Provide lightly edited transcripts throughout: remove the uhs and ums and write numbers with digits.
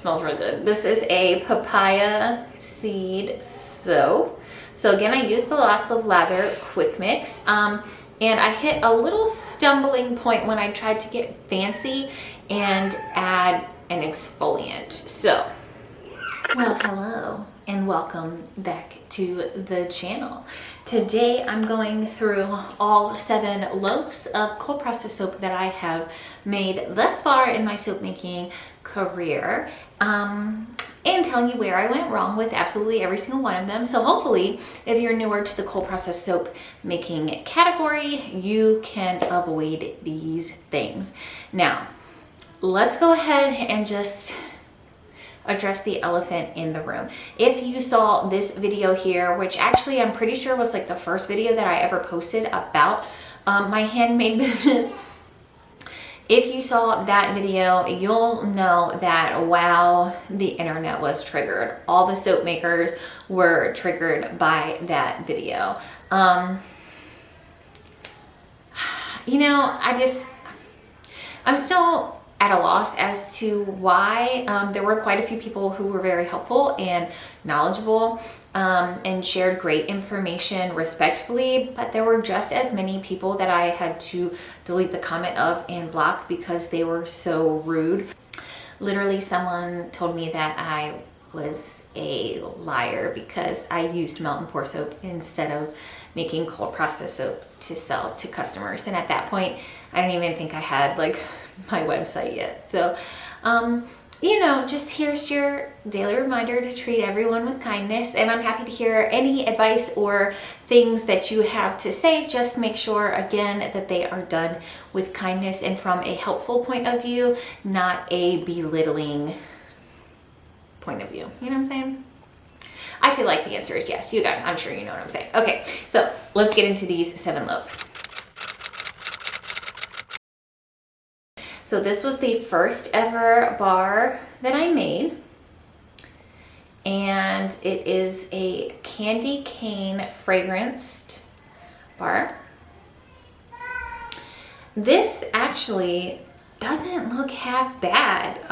smells really good. This is a papaya seed soap. So again, I used the Lots of Lather quick mix. And I hit a little stumbling point when I tried to get fancy and add an exfoliant. So, well, hello and welcome back to the channel. Today I'm going through all 7 loaves of cold processed soap that I have made thus far in my soap making career. And telling you where I went wrong with absolutely every single one of them. So hopefully, if you're newer to the cold processed soap making category, you can avoid these things. Now, let's go ahead and just address the elephant in the room. If you saw this video here, which actually I'm pretty sure was like the first video that I ever posted about my handmade business, if you saw that video, you'll know that wow, the internet was triggered. All the soap makers were triggered by that video. You know, I'm still at a loss as to why. There were quite a few people who were very helpful and knowledgeable and shared great information respectfully, but there were just as many people that I had to delete the comment of and block because they were so rude. Literally, someone told me that I was a liar because I used melt and pour soap instead of making cold processed soap to sell to customers. And at that point, I didn't even think I had like my website yet. So, you know, just here's your daily reminder to treat everyone with kindness. And I'm happy to hear any advice or things that you have to say. Just make sure, again, that they are done with kindness and from a helpful point of view, not a belittling point of view. You know what I'm saying? I feel like the answer is yes. You guys, I'm sure you know what I'm saying. Okay, so let's get into these 7 loaves. So this was the first ever bar that I made, and it is a candy cane fragranced bar. This actually doesn't look half bad.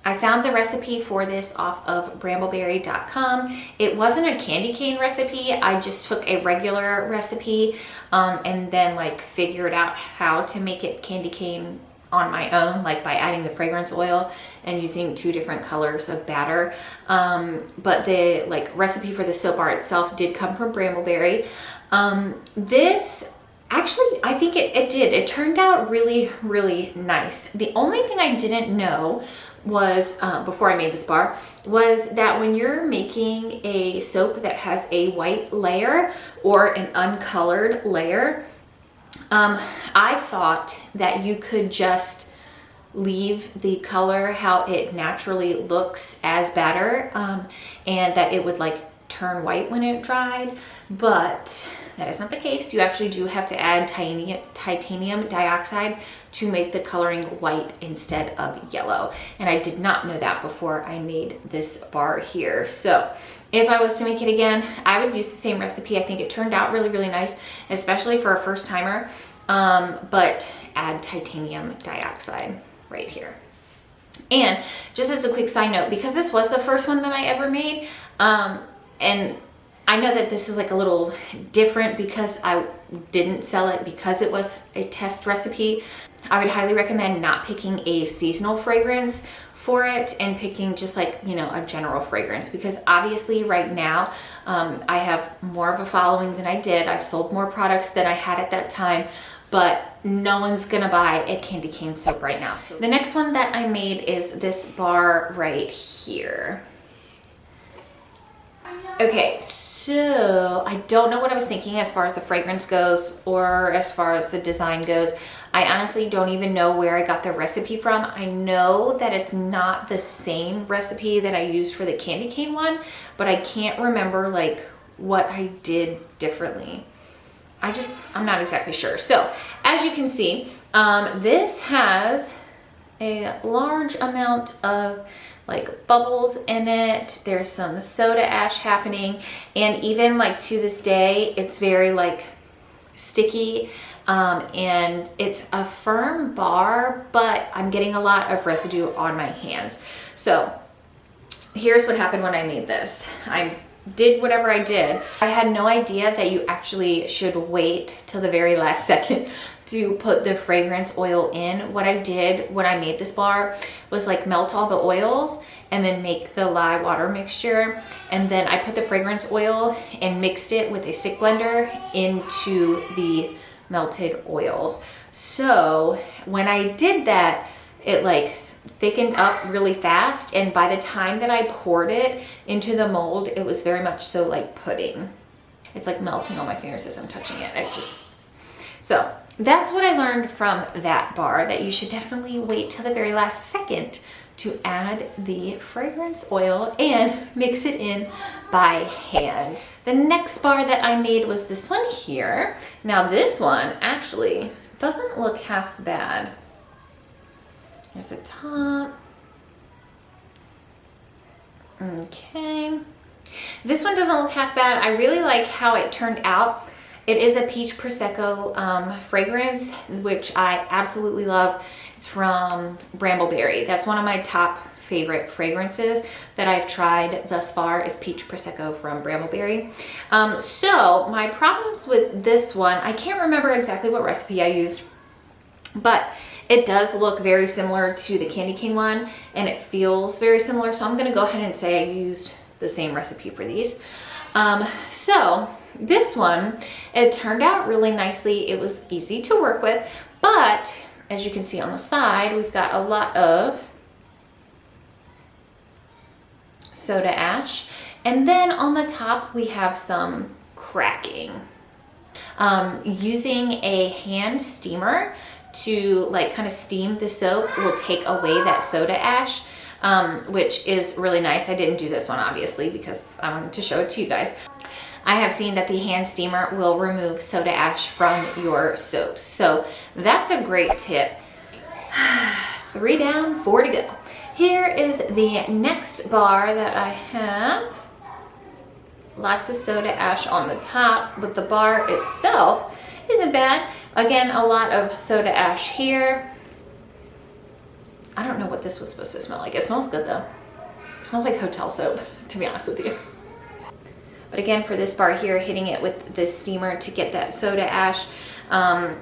I found the recipe for this off of brambleberry.com. It wasn't a candy cane recipe. I just took a regular recipe and then like figured out how to make it candy cane on my own, like by adding the fragrance oil and using 2 different colors of batter. But the like recipe for the soap bar itself did come from Brambleberry. This actually, I think it did. It turned out really, really nice. The only thing I didn't know was, before I made this bar, was that when you're making a soap that has a white layer or an uncolored layer, I thought that you could just leave the color how it naturally looks as batter, and that it would like turn white when it dried, but that is not the case. You actually do have to add titanium dioxide to make the coloring white instead of yellow, and I did not know that before I made this bar here. So if I was to make it again, I would use the same recipe. I think it turned out really, really nice, especially for a first timer, but add titanium dioxide right here. And just as a quick side note, because this was the first one that I ever made, and I know that this is like a little different because I didn't sell it because it was a test recipe, I would highly recommend not picking a seasonal fragrance for it and picking just like, you know, a general fragrance, because obviously right now I have more of a following than I did. I've sold more products than I had at that time, but no one's gonna buy a candy cane soap right now. So the next one that I made is this bar right here. Okay, so I don't know what I was thinking as far as the fragrance goes or as far as the design goes. I honestly don't even know where I got the recipe from. I know that it's not the same recipe that I used for the candy cane one, but I can't remember like what I did differently. I'm not exactly sure. So as you can see, this has a large amount of like bubbles in it. There's some soda ash happening, and even like to this day it's very like sticky, and it's a firm bar, but I'm getting a lot of residue on my hands. So here's what happened when I made this. I did whatever I did. I had no idea that you actually should wait till the very last second to put the fragrance oil in. What I did when I made this bar was like melt all the oils and then make the lye water mixture. And then I put the fragrance oil and mixed it with a stick blender into the melted oils. So when I did that, it like thickened up really fast, and by the time that I poured it into the mold, it was very much so like pudding. It's like melting on my fingers as I'm touching it. So that's what I learned from that bar, that you should definitely wait till the very last second to add the fragrance oil and mix it in by hand. The next bar that I made was this one here. Now this one actually doesn't look half bad. Here's the top. Okay. This one doesn't look half bad. I really like how it turned out. It is a peach prosecco fragrance, which I absolutely love. It's from Brambleberry. That's one of my top favorite fragrances that I've tried thus far, is peach prosecco from Brambleberry. So my problems with this one, I can't remember exactly what recipe I used, but it does look very similar to the candy cane one, and it feels very similar. So I'm gonna go ahead and say I used the same recipe for these. So this one, it turned out really nicely. It was easy to work with, but as you can see on the side, we've got a lot of soda ash. And then on the top, we have some cracking. Using a hand steamer to like kind of steam the soap will take away that soda ash, which is really nice. I didn't do this one obviously because I wanted to show it to you guys. I have seen that the hand steamer will remove soda ash from your soaps. So that's a great tip. 3 down, 4 to go. Here is the next bar that I have. Lots of soda ash on the top, but the bar itself isn't bad. Again, a lot of soda ash here. I don't know what this was supposed to smell like. It smells good though. It smells like hotel soap, to be honest with you. But again, for this bar here, hitting it with the steamer to get that soda ash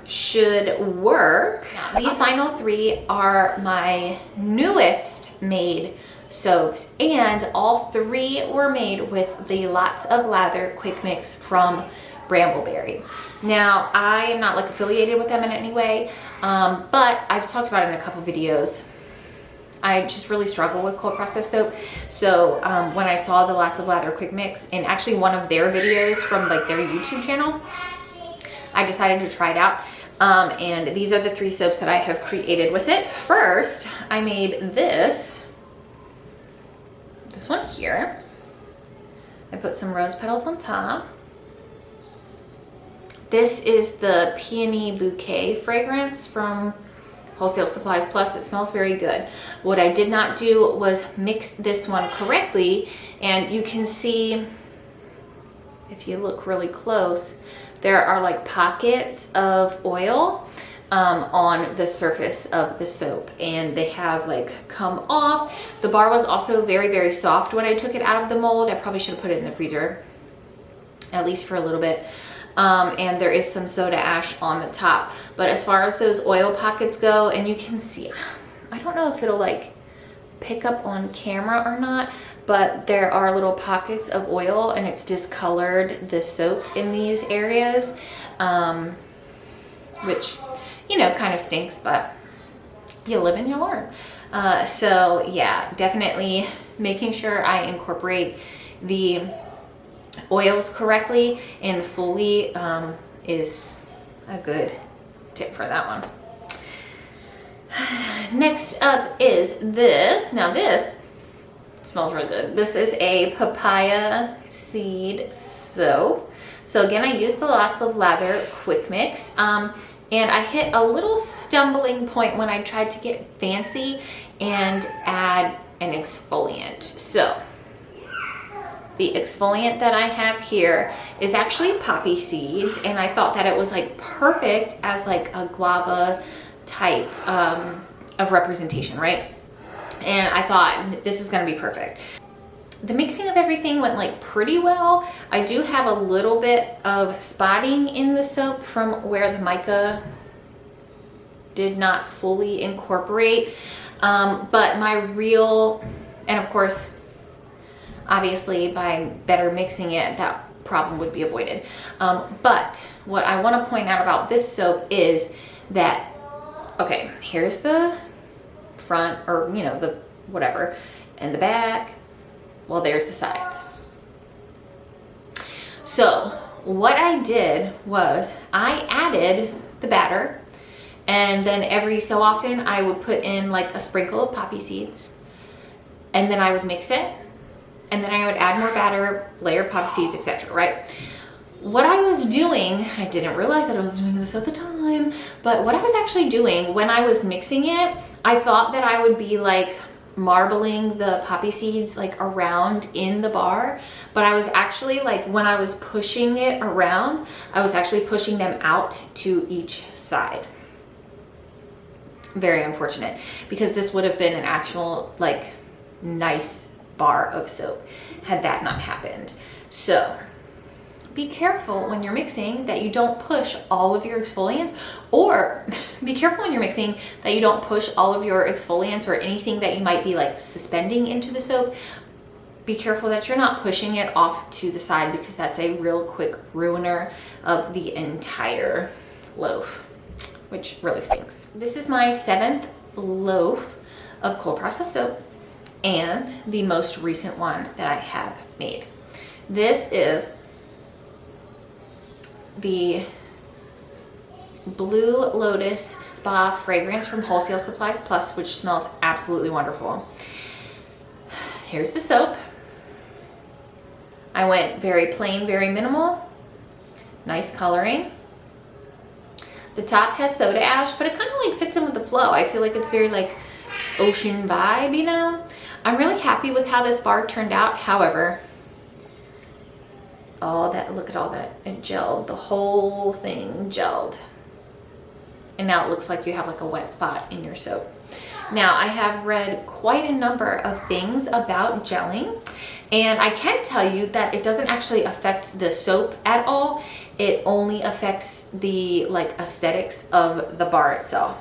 should work. Now, these final 3 are my newest made soaps, and all 3 were made with the Lots of Lather Quick Mix from Brambleberry. Now, I am not like affiliated with them in any way, but I've talked about it in a couple videos. I just really struggle with cold processed soap. So when I saw the Lots of Lather Quick Mix in actually one of their videos from like their YouTube channel, I decided to try it out. And these are the 3 soaps that I have created with it. First, I made this one here. I put some rose petals on top. This is the Peony Bouquet fragrance from Wholesale Supplies Plus. It smells very good. What I did not do was mix this one correctly, and you can see, if you look really close, there are like pockets of oil on the surface of the soap, and they have like come off. The bar was also very, very soft when I took it out of the mold. I probably should have put it in the freezer, at least for a little bit. And there is some soda ash on the top. But as far as those oil pockets go, and you can see, I don't know if it'll like pick up on camera or not, but there are little pockets of oil, and it's discolored the soap in these areas, which, you know, kind of stinks, but you live and you learn. So yeah, definitely making sure I incorporate the oils correctly and fully is a good tip for that one. Next up is this. Now this smells really good. This is a papaya seed soap. So again, I used the Lots of Lather Quick Mix. And I hit a little stumbling point when I tried to get fancy and add an exfoliant. So the exfoliant that I have here is actually poppy seeds, and I thought that it was like perfect as like a guava type of representation, right? And I thought this is gonna be perfect. the mixing of everything went like pretty well. I do have a little bit of spotting in the soap from where the mica did not fully incorporate. But my real, and of course, obviously by better mixing it, that problem would be avoided. But what I want to point out about this soap is that, okay, here's the front, or you know, the whatever, and the back. Well, there's the sides. So what I did was I added the batter, and then every so often I would put in like a sprinkle of poppy seeds, and then I would mix it, and then I would add more batter, layer poppy seeds, etc. Right? What I was doing, I didn't realize that I was doing this at the time, but what I was actually doing when I was mixing it, I thought that I would be like marbling the poppy seeds like around in the bar, but I was actually like, when I was pushing it around, I was actually pushing them out to each side. Very unfortunate, because this would have been an actual like nice bar of soap had that not happened. So be careful when you're mixing that you don't push all of your exfoliants, or be careful when you're mixing that you don't push all of your exfoliants or anything that you might be like suspending into the soap. Be careful that you're not pushing it off to the side, because that's a real quick ruiner of the entire loaf, which really stinks. This is my 7th loaf of cold processed soap, and the most recent one that I have made. This is the Blue Lotus Spa fragrance from Wholesale Supplies Plus, which smells absolutely wonderful. Here's the soap. I went very plain, very minimal. Nice coloring. The top has soda ash, but it kind of like fits in with the flow. I feel like it's very like ocean vibe, you know? I'm really happy with how this bar turned out. However, all that, look at all that, it gelled, the whole thing gelled. And now it looks like you have like a wet spot in your soap. Now, I have read quite a number of things about gelling, and I can tell you that it doesn't actually affect the soap at all. It only affects the like aesthetics of the bar itself.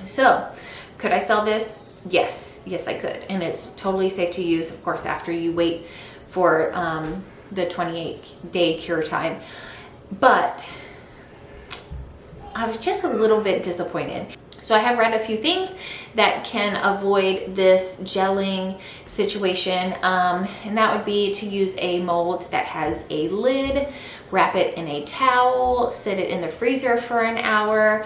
So, could I sell this? Yes, yes I could. And it's totally safe to use, of course, after you wait for the 28-day cure time. But I was just a little bit disappointed. So I have read a few things that can avoid this gelling situation, and that would be to use a mold that has a lid, wrap it in a towel, sit it in the freezer for an hour.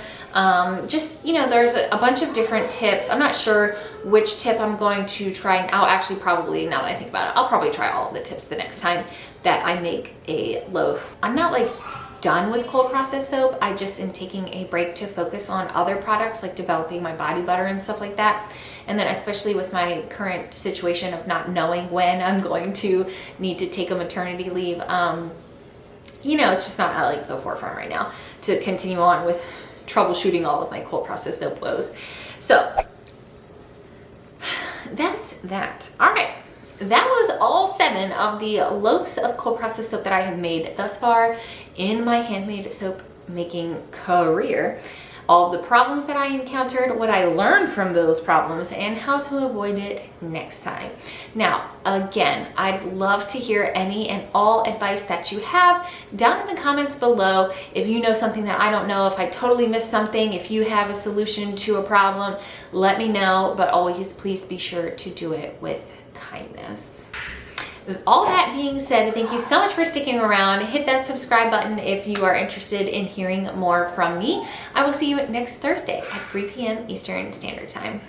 Just, you know, there's a bunch of different tips. I'm not sure which tip I'm going to try. I'll actually probably, now that I think about it, I'll probably try all of the tips the next time that I make a loaf. I'm not like done with cold processed soap. I just am taking a break to focus on other products, like developing my body butter and stuff like that. And then especially with my current situation of not knowing when I'm going to need to take a maternity leave, you know, it's just not at like the forefront right now to continue on with troubleshooting all of my cold processed soap woes. So that's that. All right. That was all 7 of the loaves of cold processed soap that I have made thus far in my handmade soap making career. All of the problems that I encountered, what I learned from those problems, and how to avoid it next time. Now, again, I'd love to hear any and all advice that you have down in the comments below. If you know something that I don't know, if I totally missed something, if you have a solution to a problem, let me know. But always, please be sure to do it with kindness. With all that being said, thank you so much for sticking around. Hit that subscribe button if you are interested in hearing more from me. I will see you next Thursday at 3 p.m. Eastern Standard Time.